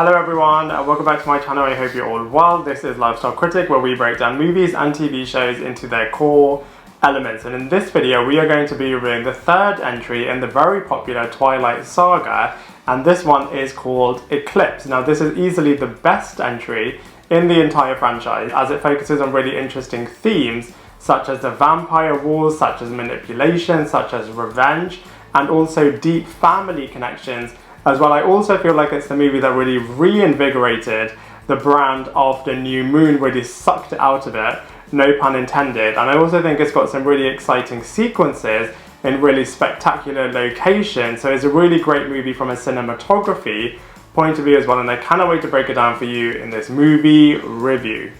Hello everyone, welcome back to my channel. I hope you're all well. This is Lifestyle Critic, where we break down movies and TV shows into their core elements. And in this video, we are going to be reviewing the third entry in the very popular Twilight Saga, and this one is called Eclipse. Now, this is easily the best entry in the entire franchise, as it focuses on really interesting themes such as the vampire wars, such as manipulation, such as revenge, and also deep family connections as well. I also feel like it's the movie that really reinvigorated the brand of the New Moon, really sucked it out of it, no pun intended. And I also think it's got some really exciting sequences in really spectacular locations, so it's a really great movie from a cinematography point of view as well, and I cannot wait to break it down for you in this movie review.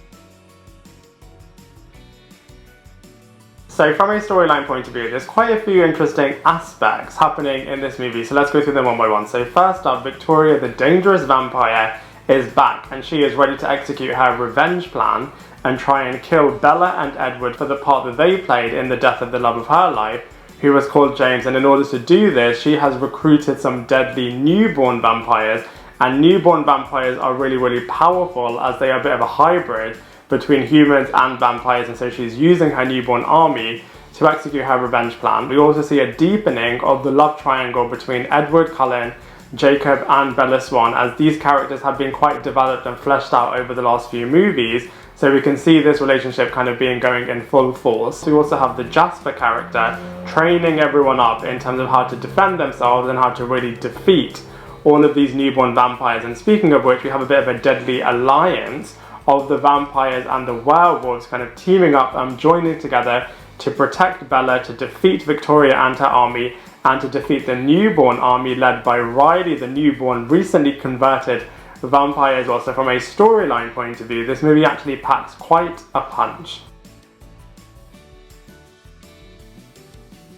So from a storyline point of view, there's quite a few interesting aspects happening in this movie, so let's go through them one by one. So first up, Victoria, the dangerous vampire, is back, and she is ready to execute her revenge plan and try and kill Bella and Edward for the part that they played in the death of the love of her life, who was called James. And in order to do this, she has recruited some deadly newborn vampires, and newborn vampires are really powerful, as they are a bit of a hybrid between humans and vampires, and so she's using her newborn army to execute her revenge plan. We also see a deepening of the love triangle between Edward Cullen, Jacob and Bella Swan, as these characters have been quite developed and fleshed out over the last few movies, so we can see this relationship kind of going in full force. We also have the Jasper character training everyone up in terms of how to defend themselves and how to really defeat all of these newborn vampires. And speaking of which, we have a bit of a deadly alliance of the vampires and the werewolves kind of teaming up and joining together to protect Bella, to defeat Victoria and her army, and to defeat the newborn army led by Riley, the newborn recently converted vampire as well. So from a storyline point of view, this movie actually packs quite a punch.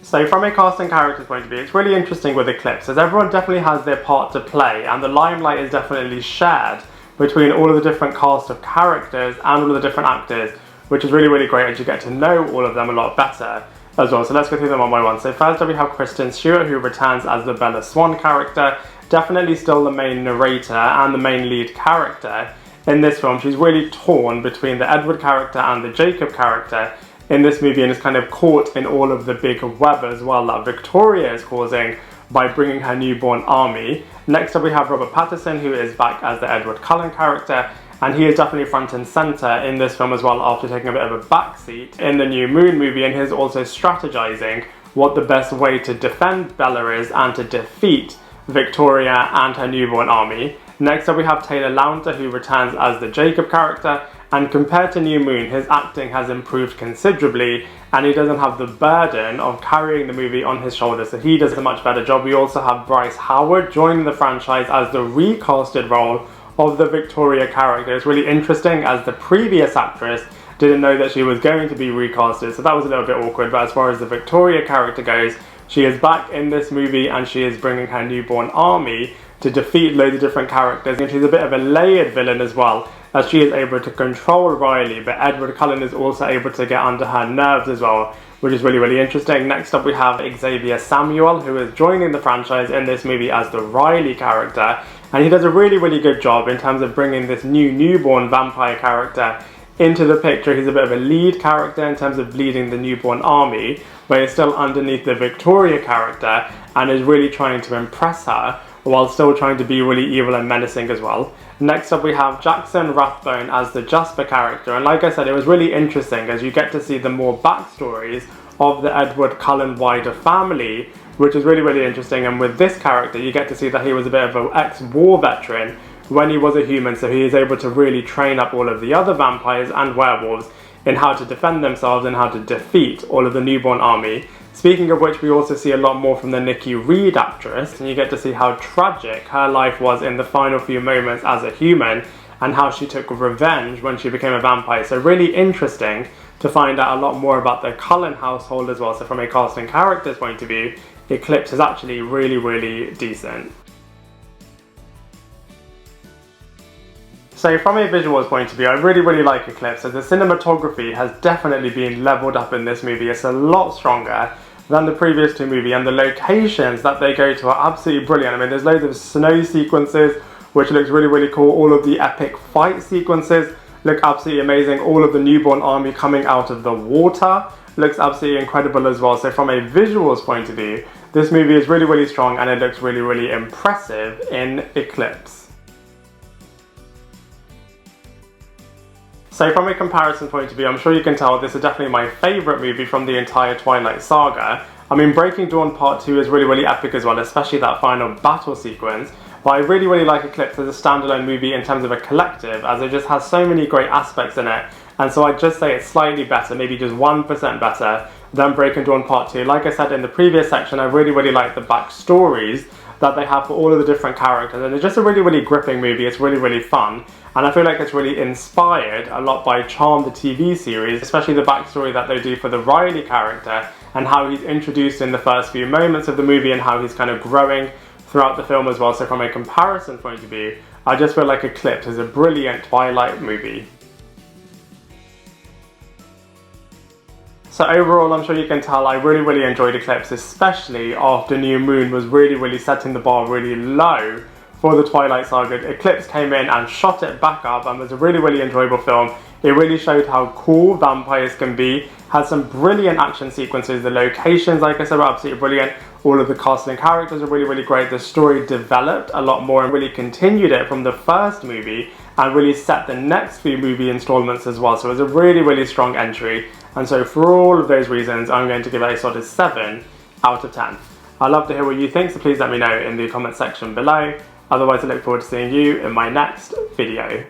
So from a cast and characters point of view, it's really interesting with Eclipse, as everyone definitely has their part to play, and the limelight is definitely shared between all of the different cast of characters and all of the different actors, which is really great as you get to know all of them a lot better as well. So let's go through them one by one. So first up, we have Kristen Stewart, who returns as the Bella Swan character, definitely still the main narrator and the main lead character in this film. She's really torn between the Edward character and the Jacob character in this movie, and is kind of caught in all of the big web as well that Victoria is causing by bringing her newborn army. Next up, we have Robert Pattinson, who is back as the Edward Cullen character, and he is definitely front and centre in this film as well, after taking a bit of a backseat in the New Moon movie, and he's also strategizing what the best way to defend Bella is and to defeat Victoria and her newborn army. Next up, we have Taylor Lautner, who returns as the Jacob character, and compared to New Moon, his acting has improved considerably, and he doesn't have the burden of carrying the movie on his shoulders, so he does a much better job. We also have Bryce Howard joining the franchise as the recasted role of the Victoria character. It's really interesting, as the previous actress didn't know that she was going to be recasted, so that was a little bit awkward. But as far as the Victoria character goes, she is back in this movie, and she is bringing her newborn army to defeat loads of different characters, and she's a bit of a layered villain as well, as she is able to control Riley, but Edward Cullen is also able to get under her nerves as well, which is really interesting. Next up, we have Xavier Samuel, who is joining the franchise in this movie as the Riley character, and he does a really good job in terms of bringing this newborn vampire character into the picture. He's a bit of a lead character in terms of leading the newborn army, but he's still underneath the Victoria character and is really trying to impress her, while still trying to be really evil and menacing as well. Next up, we have Jackson Rathbone as the Jasper character, and like I said, it was really interesting as you get to see the more backstories of the Edward Cullen wider family, which is really interesting. And with this character, you get to see that he was a bit of an ex-war veteran when he was a human, so he is able to really train up all of the other vampires and werewolves in how to defend themselves and how to defeat all of the newborn army. Speaking of which, we also see a lot more from the Nikki Reed actress, and you get to see how tragic her life was in the final few moments as a human, and how she took revenge when she became a vampire. So really interesting to find out a lot more about the Cullen household as well. So from a cast and characters point of view, Eclipse is actually really decent. So from a visuals point of view, I really like Eclipse, as the cinematography has definitely been leveled up in this movie. It's a lot stronger than the previous two movies, and the locations that they go to are absolutely brilliant. I mean, there's loads of snow sequences which looks really, really cool. All of the epic fight sequences look absolutely amazing. All of the newborn army coming out of the water looks absolutely incredible as well. So from a visuals point of view, this movie is really, really strong and it looks really, really impressive in Eclipse. So from a comparison point of view, I'm sure you can tell this is definitely my favourite movie from the entire Twilight Saga. I mean, Breaking Dawn Part 2 is really, really epic as well, especially that final battle sequence. But I really, really like Eclipse as a standalone movie in terms of a collective, as it just has so many great aspects in it. And so I'd just say it's slightly better, maybe just 1% better than Breaking Dawn Part 2. Like I said in the previous section, I really, really like the backstories that they have for all of the different characters. And it's just a really, really gripping movie. It's really, really fun. And I feel like it's really inspired a lot by Chon, the TV series, especially the backstory that they do for the Riley character and how he's introduced in the first few moments of the movie and how he's kind of growing throughout the film as well. So from a comparison point of view, I just feel like Eclipse is a brilliant Twilight movie. So overall, I'm sure you can tell I really, really enjoyed Eclipse, especially after New Moon was really, really setting the bar really low for the Twilight Saga. Eclipse came in and shot it back up and was a really, really enjoyable film. It really showed how cool vampires can be, had some brilliant action sequences, the locations, like I said, were absolutely brilliant. All of the cast and characters are really, really great. The story developed a lot more and really continued it from the first movie and really set the next few movie installments as well. So it was a really, really strong entry. And so for all of those reasons, I'm going to give it a sort of 7 out of 10. I'd love to hear what you think, so please let me know in the comment section below. Otherwise, I look forward to seeing you in my next video.